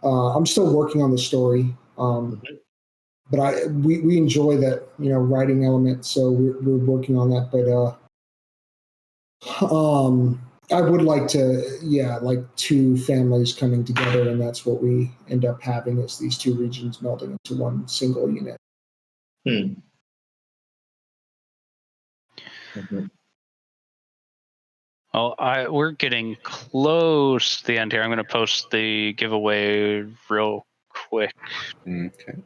I'm still working on the story, but we enjoy that writing element, so we're working on that. But I would like to, like two families coming together, and that's what we end up having is these two regions melding into one single unit. Well, we're getting close to the end here. I'm going to post the giveaway real quick. Okay.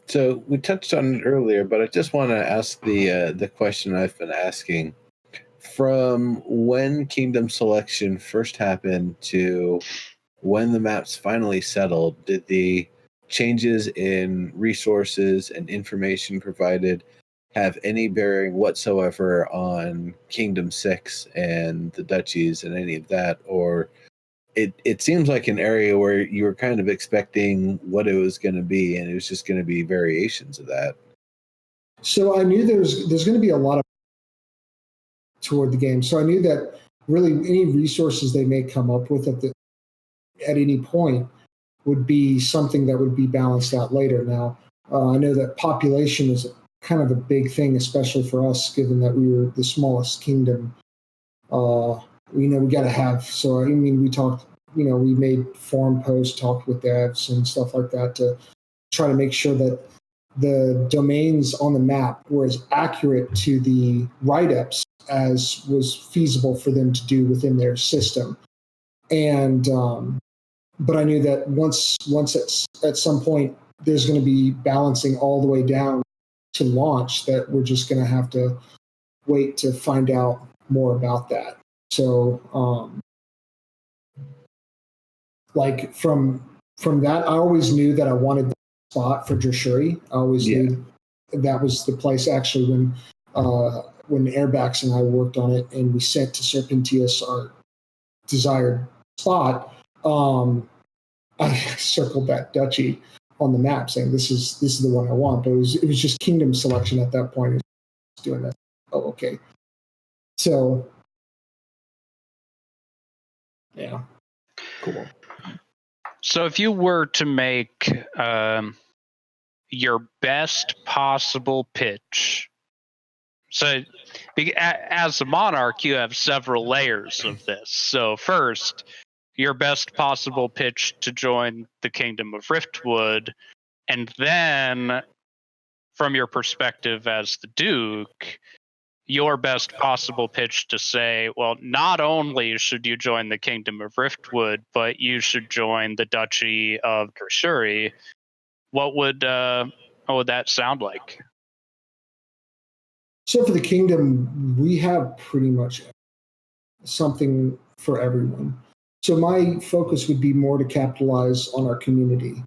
So we touched on it earlier, but I just want to ask the question I've been asking. From when Kingdom Selection first happened to when the maps finally settled, did the changes in resources and information provided have any bearing whatsoever on Kingdom 6 and the duchies and any of that? Or it seems like an area where you were kind of expecting what it was going to be, and it was just going to be variations of that. So I knew there's going to be a lot of toward the game. So I knew that really any resources they may come up with at any point would be something that would be balanced out later. Now, I know that population is kind of a big thing, especially for us, given that we were the smallest kingdom. We got to have, so I mean, we talked, we made forum posts, talked with devs and stuff like that to try to make sure that the domains on the map were as accurate to the write-ups as was feasible for them to do within their system. And, but I knew that once at some point, there's going to be balancing all the way down to launch, that we're just going to have to wait to find out more about that. So, like from from that, I always knew that I wanted the spot for Drashuri. I always knew that was the place. Actually, when Airbacks and I worked on it, and we sent to Serpentius our desired spot, I circled that duchy on the map, saying this is the one I want. But it was just kingdom selection at that point. It was doing that. Oh, okay. So, yeah, cool. So if you were to make your best possible pitch, so as a monarch, you have several layers of this. So first, your best possible pitch to join the Kingdom of Riftwood, and then from your perspective as the Duke, your best possible pitch to say, well, not only should you join the Kingdom of Riftwood, but you should join the Duchy of Drashuri. What would that sound like? So for the kingdom, we have pretty much something for everyone. So my focus would be more to capitalize on our community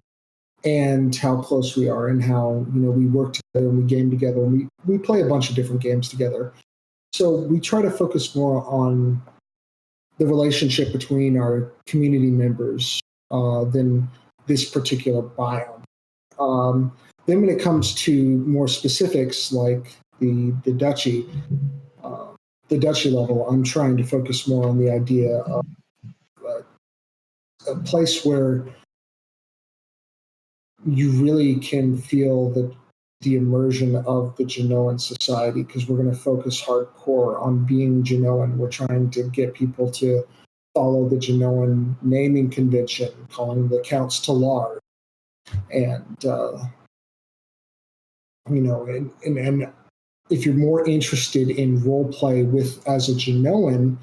and how close we are, and how we work together and we game together, and we play a bunch of different games together. So we try to focus more on the relationship between our community members than this particular biome. Then when it comes to more specifics like the duchy, the duchy level, I'm trying to focus more on the idea of a place where you really can feel the immersion of the Genoan society, because we're going to focus hardcore on being Genoan. We're trying to get people to follow the Genoan naming convention, calling the counts Talar, and and if you're more interested in role play as a Genoan,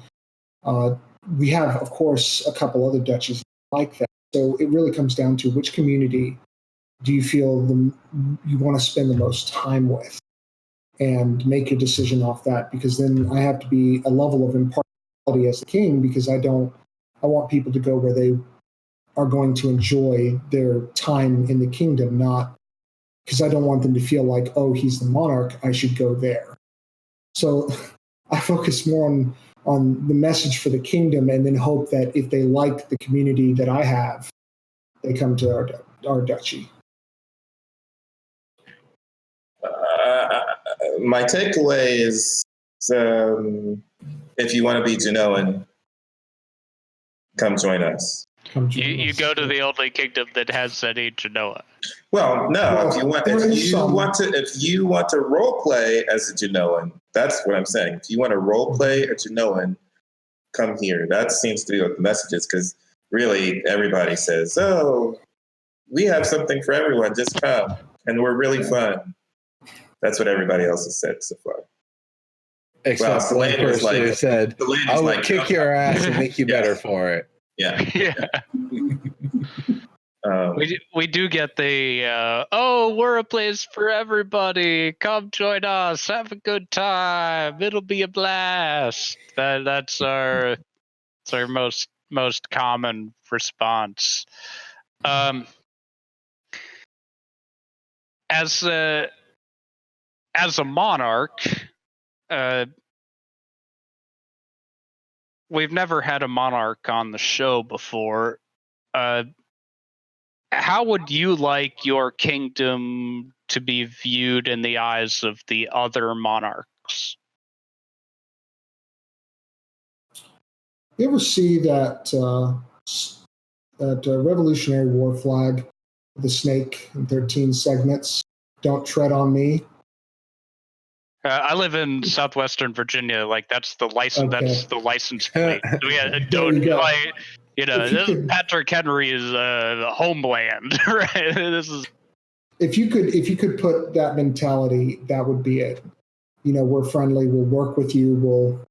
we have, of course, a couple other duchies like that. So it really comes down to which community do you feel you want to spend the most time with, and make your decision off that, because then I have to be a level of impartiality as the king, because I want people to go where they are going to enjoy their time in the kingdom, not because I don't want them to feel like, oh, he's the monarch, I should go there. So I focus more on the message for the kingdom, and then hope that if they like the community that I have, they come to our duchy. My takeaway is, if you want to be Genoan, come join us. You go to the only kingdom that has any Genoa. Well, no. If you want to role play as a Genoan, that's what I'm saying. If you want to role play a Genoan, come here. That seems to be what the message is, because really everybody says, "Oh, we have something for everyone. Just come, and we're really fun." That's what everybody else has said so far. Except one person who said, "I will kick your ass and make you better for it." Yeah. We do get the we're a place for everybody. Come join us. Have a good time. It'll be a blast. That's our most common response. As a monarch, we've never had a monarch on the show before. How would you like your kingdom to be viewed in the eyes of the other monarchs? You ever see that Revolutionary War flag, the snake in 13 segments? Don't tread on me. I live in southwestern Virginia. Like that's the license. Okay. That's the license plate. This is Patrick Henry's homeland, right? This is. If you could put that mentality, that would be it. We're friendly. We'll work with you. We'll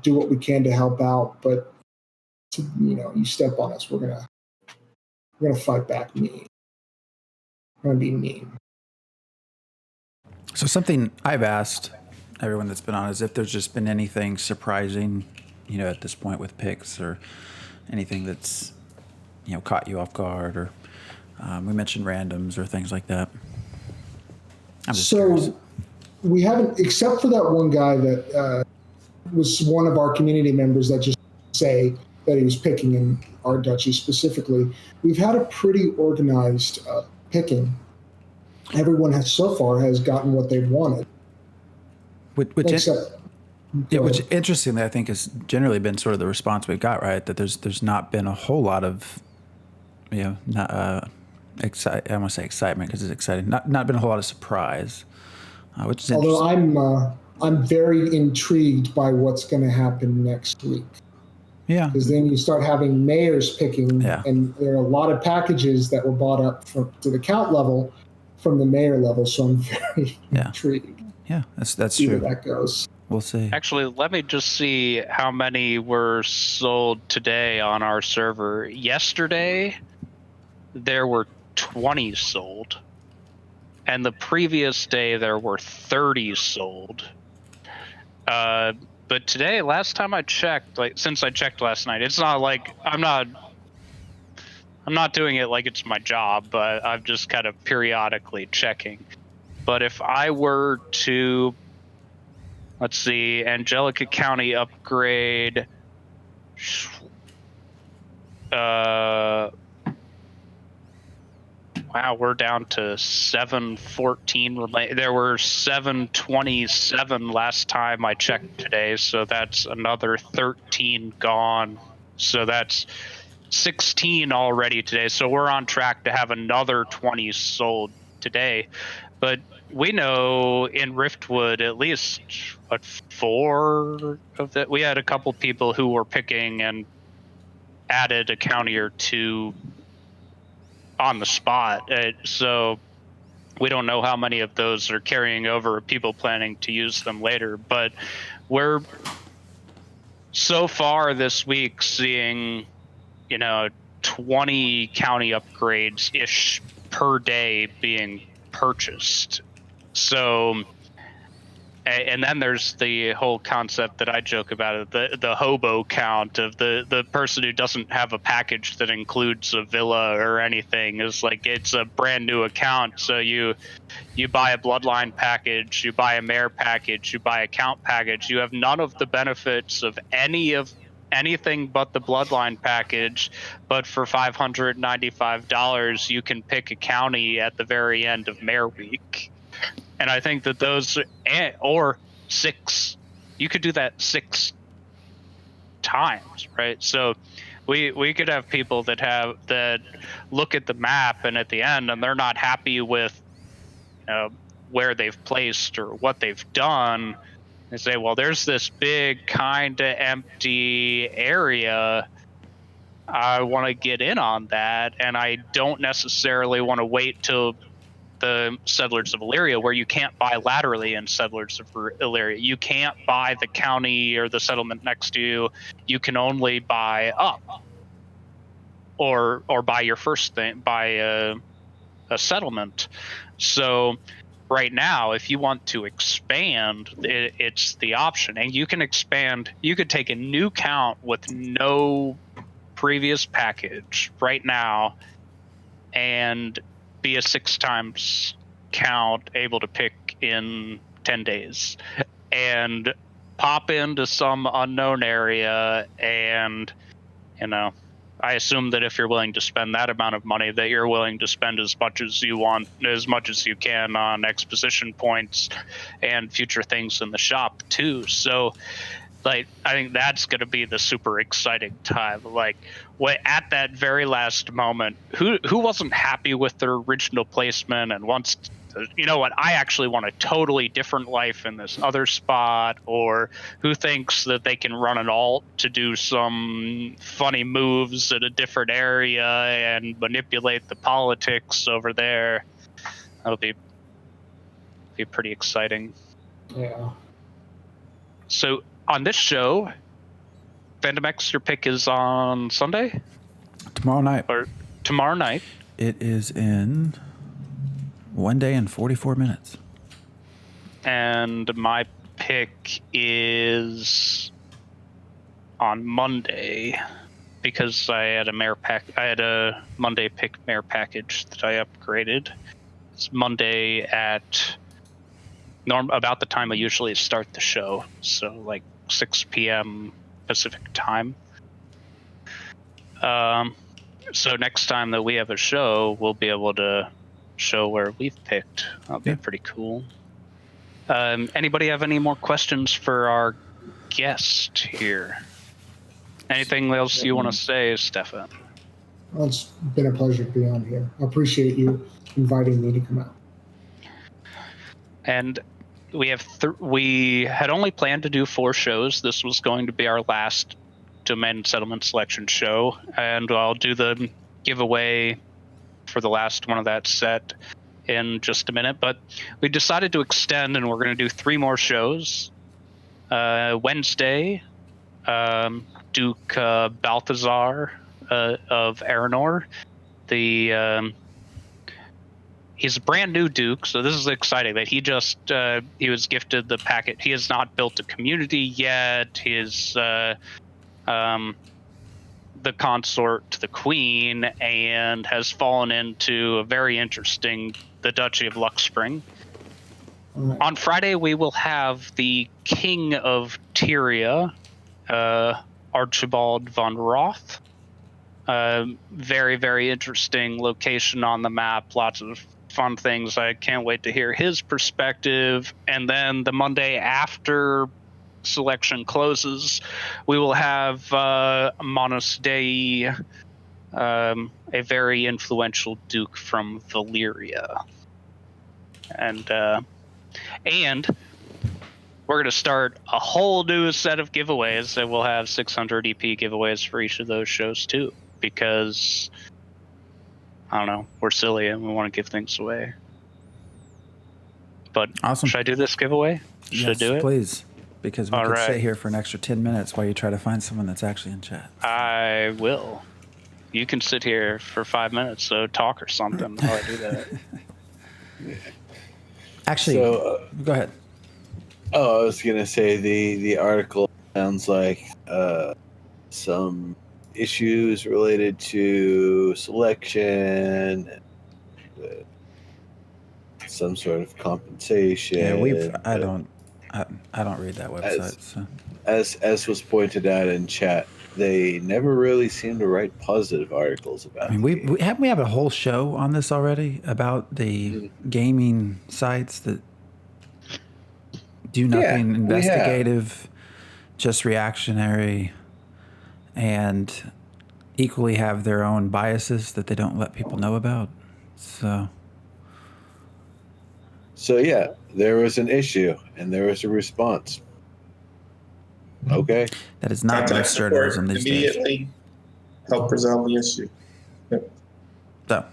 do what we can to help out. But you step on us, we're gonna fight back mean. We're gonna be mean. So something I've asked everyone that's been on is if there's just been anything surprising, at this point with picks, or anything that's caught you off guard, or we mentioned randoms or things like that. I'm just curious. We haven't, except for that one guy that was one of our community members that just say that he was picking in our duchy specifically. We've had a pretty organized picking. Everyone so far has gotten what they wanted. Which interestingly, I think has generally been sort of the response we've got, right? That there's not been a whole lot of, I want to say excitement because it's exciting. Not been a whole lot of surprise, which is although interesting. I'm very intrigued by what's going to happen next week. Yeah, because then you start having mayors picking, yeah. And there are a lot of packages that were bought up to the count level from the mayor level. So I'm very intrigued. Yeah, that's see true. Where that goes. We'll see. Actually, let me just see how many were sold today on our server. Yesterday, there were 20 sold. And the previous day, there were 30 sold. But today, last time I checked, since I checked last night, it's not like I'm not doing it like it's my job, but I'm just kind of periodically checking. But if I were to, let's see, Angelica County upgrade, wow, we're down to 714. There were 727 last time I checked today, so that's another 13 gone. So that's 16 already today. So we're on track to have another 20 sold today. But we know in Riftwood, at least 4 of that. We had a couple people who were picking and added a county or 2 on the spot. So we don't know how many of those are carrying over, people planning to use them later. But we're so far this week seeing, 20 county upgrades ish per day being purchased. So, and then there's the whole concept that I joke about, the hobo count of the person who doesn't have a package that includes a villa or anything. Is like, it's a brand new account. So you buy a bloodline package, you buy a mayor package, you buy a count package. You have none of the benefits of anything but the bloodline package, but for $595 you can pick a county at the very end of mayor week. And I think that those, or 6, you could do that 6 times, right? So we could have people that look at the map and at the end and they're not happy with where they've placed or what they've done. They say, well, there's this big kind of empty area. I want to get in on that, and I don't necessarily want to wait till the Settlers of Illyria, where you can't buy laterally in Settlers of Illyria. You can't buy the county or the settlement next to you. You can only buy up, or buy your first thing, buy a settlement. So right now, if you want to expand, it's the option. And you can expand, you could take a new count with no previous package right now and be a 6 times count, able to pick in 10 days and pop into some unknown area. And, I assume that if you're willing to spend that amount of money, that you're willing to spend as much as you want, as much as you can on exposition points and future things in the shop too. So, I think that's going to be the super exciting time. At that very last moment, who wasn't happy with their original placement and wants to, I actually want a totally different life in this other spot, or who thinks that they can run an alt to do some funny moves in a different area and manipulate the politics over there. That'll be pretty exciting. Yeah. So on this show, Fandom X, your pick is on Sunday? Tomorrow night. Or tomorrow night. It is in 1 day and 44 minutes. And my pick is on Monday, because I had a Monday pick mare package that I upgraded. It's Monday at about the time I usually start the show, so like 6 p.m. Pacific time. So next time that we have a show, we'll be able to show where we've picked. That'll be pretty cool. Anybody have any more questions for our guest here? Anything else you want to say, Stephan? Well, it's been a pleasure to be on here. I appreciate you inviting me to come out. And we have we had only planned to do 4 shows. This was going to be our last Domain Settlement Selection show, and I'll do the giveaway for the last one of that set in just a minute. But we decided to extend, and we're going to do 3 more shows. Wednesday, Duke Balthazar of Aranor, he's a brand new Duke, so this is exciting that he just he was gifted the packet. He has not built a community yet. His the consort to the queen, and has fallen into a very interesting, the Duchy of Luxspring. On Friday, we will have the King of Tyria, Archibald von Roth. Very, very interesting location on the map. Lots of fun things. I can't wait to hear his perspective. And then the Monday after selection closes, we will have Manus Dei, a very influential duke from Valyria. And we're going to start a whole new set of giveaways, and we'll have 600 EP giveaways for each of those shows too, because I don't know, we're silly and we want to give things away. But awesome. Should I do this giveaway? Should I do it? Please, because we could sit here for an extra 10 minutes while you try to find someone that's actually in chat. I will. You can sit here for 5 minutes, so talk or something while I do that. Actually, go ahead. Oh, I was gonna say the article sounds like some issues related to selection, some sort of compensation. Yeah, I don't read that website. As was pointed out in chat, they never really seem to write positive articles about. I mean, we have a whole show on this already about the gaming sites that do nothing investigative, just reactionary, and equally have their own biases that they don't let people know about. So yeah, there was an issue and there was a response. Okay. That is not most journalism these days. Immediately help resolve the issue. Yep. So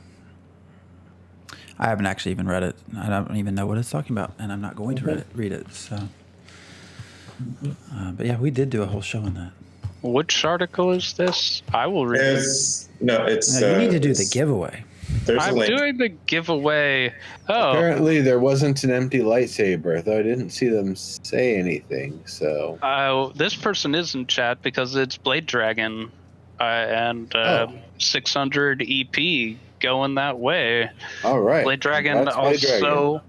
I haven't actually even read it. I don't even know what it's talking about, and I'm not going to read it. So, but yeah, we did do a whole show on that. Which article is this? I will read it. No, you need to do the giveaway. I'm doing the giveaway. Oh. Apparently there wasn't an empty lightsaber, though I didn't see them say anything, so... this person is in chat because it's Blade Dragon and 600 EP going that way. All right. Blade Dragon also...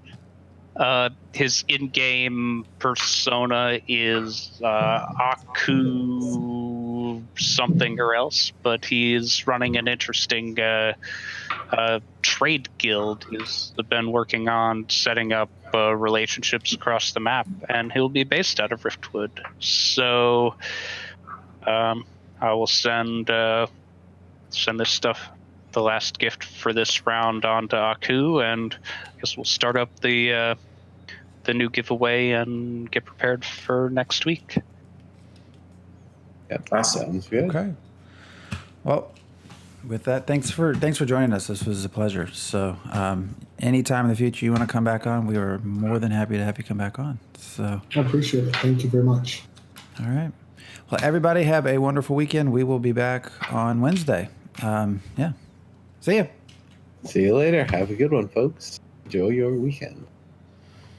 his in-game persona is Aku something or else, but he's running an interesting trade guild. He's been working on setting up relationships across the map, and he'll be based out of Riftwood. So I will send this stuff, the last gift for this round, onto Aku, and I guess we'll start up the new giveaway and get prepared for next week. Yeah, that sounds good. Okay. Well, with that, thanks for joining us. This was a pleasure. So, anytime in the future you want to come back on, we are more than happy to have you come back on. So, I appreciate it. Thank you very much. All right. Well, everybody have a wonderful weekend. We will be back on Wednesday. Yeah. See ya. See you later. Have a good one, folks. Enjoy your weekend.